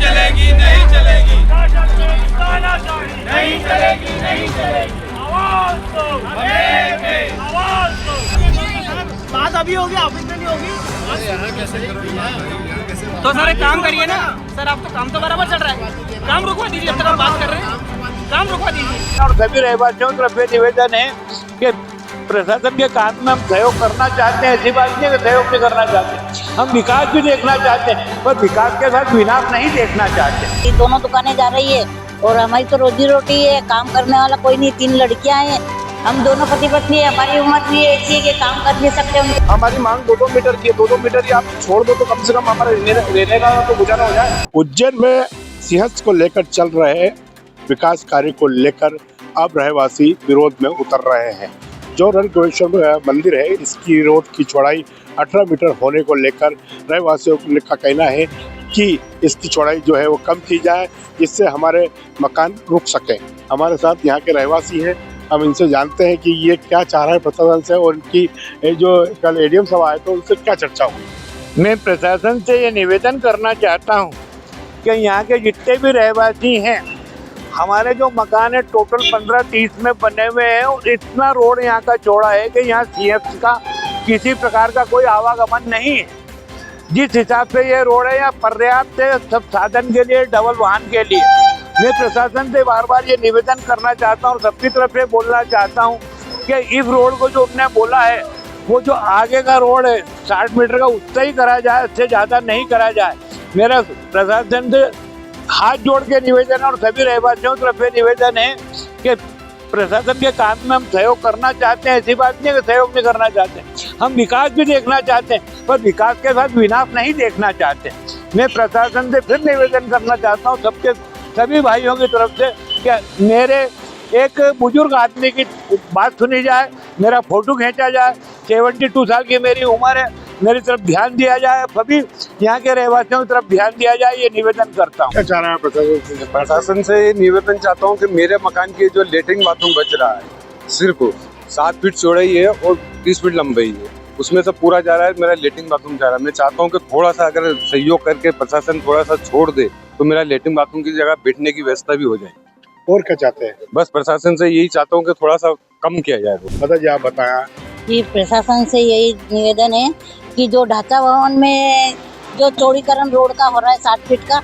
चलेगी नहीं चलेगी, नहीं चलेगी, नहीं चलेगी। आवाज दो, आवाज दो। बात अभी होगी, ऑफिस में नहीं होगी। तो सर एक काम करिए ना सर, आप तो काम तो बराबर चल रहा है, काम रुकवा दीजिए। जब तक हम बात कर रहे हैं काम रुकवा दीजिए। और सभी रहवासियों की तरफ से निवेदन है कि प्रशासन के काम में हम सहयोग करना चाहते हैं, ऐसी बात नहीं है कि सहयोग नहीं करना चाहते, हम विकास भी देखना चाहते हैं, पर विकास के साथ विनाश नहीं देखना चाहते। ये दोनों दुकानें जा रही है और हमारी तो रोजी रोटी है, काम करने वाला कोई नहीं, 3 लड़कियां हैं, हम दोनों पति पत्नी है, हमारी उम्र भी ऐसी है कि काम कर नहीं सकते। हमारी मांग 2-2 मीटर की है, 2-2 मीटर ही आप छोड़ दो तो कम से कम हमारा रहने का तो गुजारा हो जाए। उज्जैन में सिंहस्थ को लेकर चल रहे विकास कार्य को लेकर अब रहवासी विरोध में उतर रहे हैं। जो रणकोटेश्वर मंदिर है, इसकी रोड की चौड़ाई 18 मीटर होने को लेकर रहवासियों का कहना है कि इसकी चौड़ाई जो है वो कम की जाए, जिससे हमारे मकान रुक सके। हमारे साथ यहाँ के रहवासी हैं, हम इनसे जानते हैं कि ये क्या चाह रहा है प्रशासन से, और इनकी जो कल एडीएम सभा है तो उनसे क्या चर्चा हुई। मैं प्रशासन से ये निवेदन करना चाहता हूँ कि यहाँ के जितने भी रहवासी हैं, हमारे जो मकान है टोटल 15-30 में बने हुए हैं, और इतना रोड यहाँ का चौड़ा है कि यहाँ सीएफ का किसी प्रकार का कोई आवागमन नहीं है। जिस हिसाब से ये रोड है यहाँ पर्याप्त है सब साधन के लिए, डबल वाहन के लिए। मैं प्रशासन से बार बार ये निवेदन करना चाहता हूँ और सबकी तरफ से बोलना चाहता हूँ कि इस रोड को जो उन्होंने बोला है, वो जो आगे का रोड है 60 मीटर का, उससे ही करा जाए, उससे ज़्यादा नहीं करा जाए। मेरा प्रशासन से हाथ जोड़ के निवेदन और सभी रहवासियों की तरफ से निवेदन है कि प्रशासन के काम में हम सहयोग करना चाहते हैं, ऐसी बात नहीं है कि सहयोग नहीं करना चाहते, हम विकास भी देखना चाहते हैं, पर विकास के साथ विनाश नहीं देखना चाहते। मैं प्रशासन से फिर निवेदन करना चाहता हूँ सबके सभी भाइयों की तरफ से कि मेरे एक बुजुर्ग आदमी की बात सुनी जाए, मेरा फोटो खींचा जाए, 72 साल की मेरी उम्र है, मेरी तरफ ध्यान दिया जाए, सभी यहाँ के रहवासियों की तरफ ध्यान दिया जाए, ये निवेदन करता हूँ। क्या चाह रहा है प्रशासन से ये निवेदन चाहता हूँ कि मेरे मकान की जो लेटरिन बाथरूम बच रहा है, सिर्फ 7 फीट चौड़ाई है और 30 फीट लंबाई है, उसमें से पूरा जा रहा है, मेरा लेटरिन बाथरूम जा रहा है। मैं चाहता हूँ कि थोड़ा सा अगर सहयोग करके प्रशासन थोड़ा सा छोड़ दे तो मेरा लेटरिन बाथरूम की जगह बैठने की व्यवस्था भी हो जाए। और क्या चाहते हैं? बस प्रशासन से यही चाहता हूँ कि थोड़ा सा कम किया जाए। बताइए, आप बताया। ये प्रशासन से यही निवेदन है कि जो ढांचा भवन में जो चौड़ीकरण रोड का हो रहा है 60 फीट का,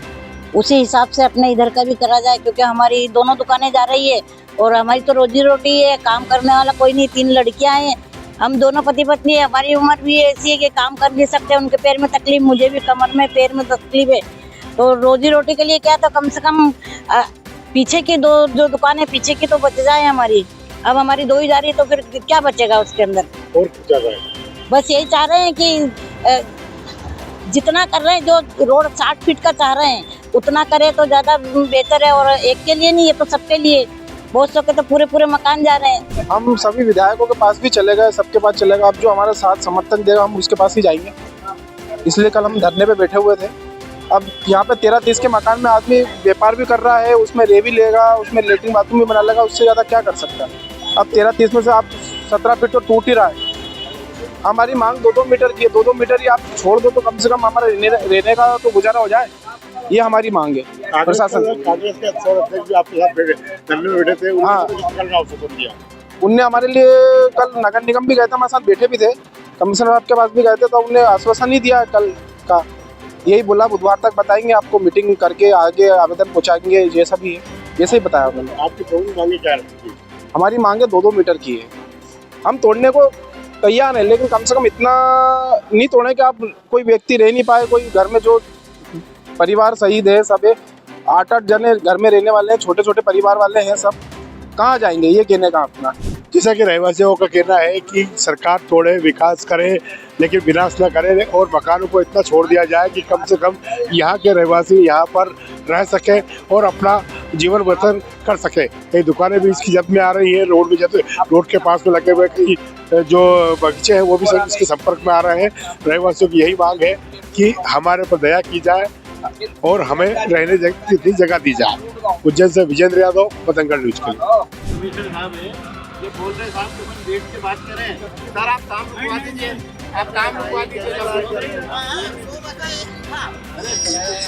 उसी हिसाब से अपने इधर का भी करा जाए, क्योंकि हमारी दोनों दुकानें जा रही है और हमारी तो रोजी रोटी है, काम करने वाला कोई नहीं, 3 लड़कियां हैं, हम दोनों पति पत्नी है, हमारी उम्र भी ऐसी है कि काम कर नहीं सकते, उनके पैर में तकलीफ, मुझे भी कमर में पैर में तकलीफ है, तो रोजी रोटी के लिए क्या तो कम से कम पीछे की जो दुकानें पीछे की तो बच जाए हमारी। अब हमारी 2 ही जा रही है तो फिर क्या बचेगा उसके अंदर। और क्या चाह रहे हैं? बस यही चाह रहे हैं कि जितना कर रहे हैं, जो रोड 60 फीट का चाह रहे हैं उतना करे तो ज़्यादा बेहतर है, और एक के लिए नहीं है तो सबके लिए, बहुत सौ के तो पूरे मकान जा रहे हैं। हम सभी विधायकों के पास भी चले गए, सबके पास चले गए, अब जो हमारा साथ समर्थन देगा हम उसके पास ही जाएंगे, इसलिए कल हम धरने पे बैठे हुए थे। अब यहाँ पे 13-30 के मकान में आदमी व्यापार भी कर रहा है, उसमें रे भी लेगा, उसमें लेटरिन बाथरूम भी बना लेगा, उससे ज़्यादा क्या कर सकता है। अब 13-30 में से आप 17 फीट तो टूट ही रहा है। हमारी मांग 2-2 मीटर की है, 2-2 मीटर ही आप छोड़ दो तो कम से कम हमारा रहने का तो गुजारा हो जाए, ये हमारी मांग है। प्रशासन कांग्रेस के अध्यक्ष भी आपके साथ धरने में बैठे थे, हाँ, उनने हमारे लिए कल नगर निगम भी गए थे, हमारे साथ बैठे भी थे, कमिश्नर साहब के पास भी गए थे, तो उन्होंने आश्वासन नहीं दिया कल का, यही बोला बुधवार तक बताएंगे आपको, मीटिंग करके आगे आवेदन पहुँचाएंगे, ये सब ही है, जैसे ही बताया उन्होंने। आपकी प्रमुख मांगे क्या है? हमारी मांगे 2-2 मीटर की है, हम तोड़ने को तैयार है, लेकिन कम से कम इतना नहीं तोड़े कि आप कोई व्यक्ति रह नहीं पाए, कोई घर में जो परिवार शहीद है सब है, 8-8 जने घर में रहने वाले हैं, छोटे छोटे परिवार वाले हैं, सब कहाँ जाएंगे, ये कहने का अपना। जैसा कि रहवासियों का कहना है कि सरकार तोड़े, विकास करे, लेकिन विनाश न करे, और मकानों को इतना छोड़ दिया जाए कि कम से कम यहाँ के रहवासी यहाँ पर रह सके और अपना जीवन बसर कर सके। कई दुकानें भी इसकी जद में आ रही है, रोड भी जब रोड के पास में लगे हुए कई जो बगीचे हैं वो भी सब इसके संपर्क में आ रहे हैं। रहवासियों की यही मांग है कि हमारे पर दया की जाए और हमें रहने की जगह दी जाए। उज्जैन से विजेंद्र यादव, पतंगड़ न्यूज के लिए। ये बोल रहे साहब कि हम बैठ के बात करें, सर आप काम रुकवा दीजिए, आप काम रुकवा दीजिए।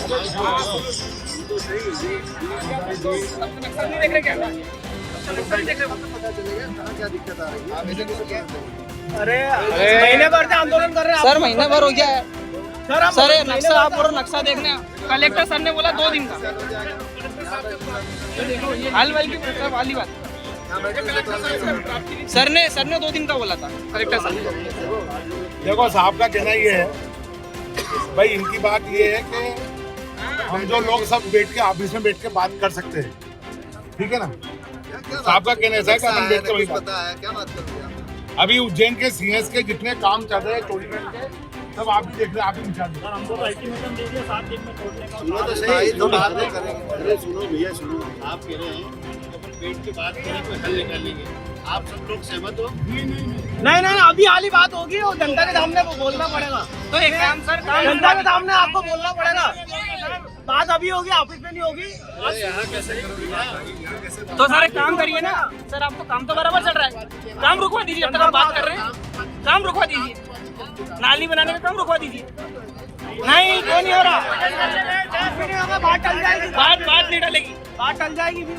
नक्शा नहीं देख रहे क्या? नक्शा नहीं देख रहे? अरे महीने भर से आंदोलन कर रहे हैं सर महीना भर हो गया है सर, ये महीने नक्शा भर आप बोलो नक्शा देखने। कलेक्टर सर ने बोला 2 दिन का। हाल वाली की वाली बात सर ने 2 दिन का बोला था कलेक्टर सर ने। देखो साहब का कहना ये है भाई, इनकी बात ये है कि हम जो लोग सब बैठ के ऑफिस में बैठ के बात कर सकते हैं, ठीक है ना। साहब का कहना ऐसा है कि हम बैठ के वही पता है क्या बात करोगे आप? अभी उज्जैन के सीएस के जितने काम चल रहे हैं चोरी के, सब आप भी देख रहे हैं, आप भी इंचार्ज हैं। हमको अल्टीमेटम दे दिया 7 दिन में तोड़ने का। सुनो तो सही, तो बात नहीं करेंगे। अरे सुनो भैया सुनो, आप कह रहे हैं अपन बैठ के बात करें, कोई हल निकालेंगे। आप सब लोग सहमत हो? नहीं अभी हाल ही बात होगी और जनता के सामने वो बोलना पड़ेगा। तो एक काम सर, जनता के सामने आपको बोलना पड़ेगा। बात अभी होगी, ऑफिस में नहीं होगी। अरे यहाँ कैसे करोगे यार? तो सर एक काम करिए ना सर, आपको काम तो बराबर चल रहा है, काम रुकवा दीजिए। जब तक आप बात कर रहे हैं काम रुकवा दीजिए, नाली बनाने का काम रुकवा दीजिए। नहीं क्यों नहीं हो रहा? बात टल जाएगी, बात नहीं डलेगी, बात टल जाएगी फिर।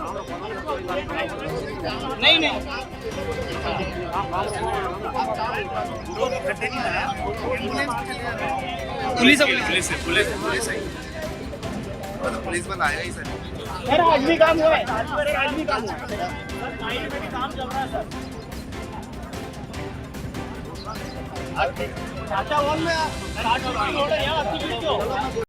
नहीं पुलिस बंद आएगा ही सर। सर आज भी काम हुआ है, आज भी काम हुआ है। सर नाइट में भी काम चल रहा है सर। अच्छा वन में 60 रोड है यार, 80 फीट